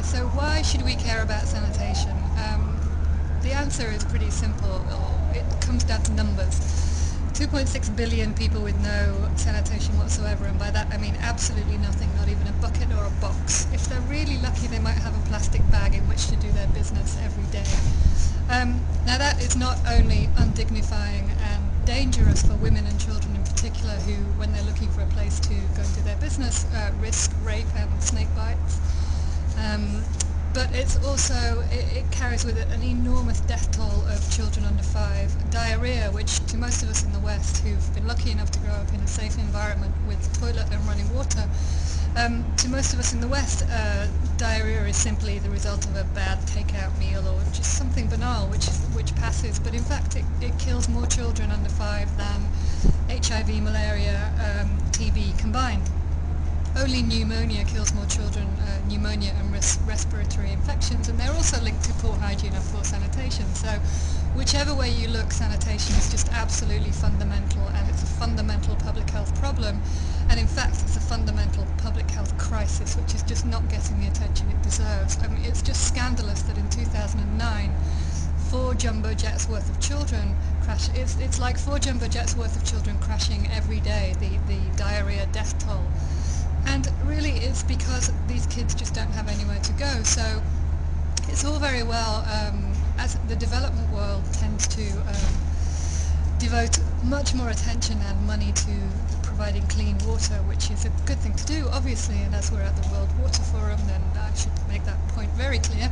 So why should we care about sanitation? The answer is pretty simple. It comes down to numbers. 2.6 billion people with no sanitation whatsoever, and by that I mean absolutely nothing, not even a bucket or a box. If they're really lucky, they might have a plastic bag in which to do their business every day. Now that is not only undignifying and dangerous for women and children in particular, who, when they're looking for a place to go and do their business, risk rape and snake bites. But it's also, it carries with it an enormous death toll of children under 5. Diarrhea, which to most of us in the West who've been lucky enough to grow up in a safe environment with toilet and running water, to most of us in the West, diarrhea is simply the result of a bad takeout meal or just something banal which passes. But in fact it kills more children under 5 than HIV, malaria, TB combined. Only pneumonia kills more children, pneumonia and respiratory infections, and they're also linked to poor hygiene and poor sanitation. So whichever way you look, sanitation is just absolutely fundamental, and it's a fundamental public health problem, and in fact it's a fundamental public health crisis which is just not getting the attention it deserves. I mean, it's just scandalous that in 2009 4 jumbo jets worth of children crash. It's like 4 jumbo jets worth of children crashing every day, the diarrhea death toll. And really it's because these kids just don't have anywhere to go. So it's all very well, as the development world tends to devote much more attention and money to providing clean water, which is a good thing to do, obviously, and as we're at the World Water Forum, then I should make that point very clear.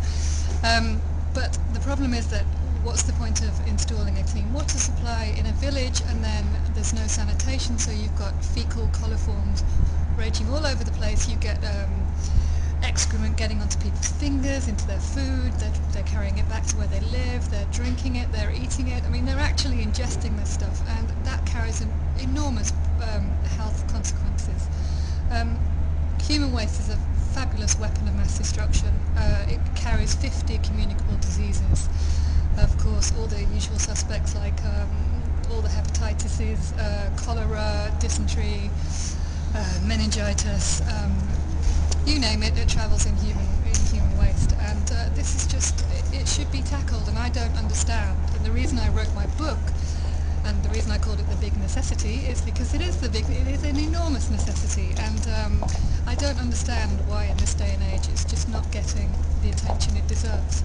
But the problem is that what's the point of installing a clean water supply in a village and then there's no sanitation, so you've got fecal coliforms raging all over the place. You get excrement getting onto people's fingers, into their food, they're carrying it back to where they live, they're drinking it, they're eating it. I mean, they're actually ingesting this stuff, and that carries an enormous health consequences. Human waste is a fabulous weapon of mass destruction. It carries 50 communicable diseases. Of course, all the usual suspects like all the hepatitis, cholera, dysentery, meningitis, you name it, it travels in human waste. And this is just, it should be tackled, and I don't understand. And the reason I wrote my book, and the reason I called it The Big Necessity, is because it is an enormous necessity, and I don't understand why in this day and age it's just not getting the attention it deserves.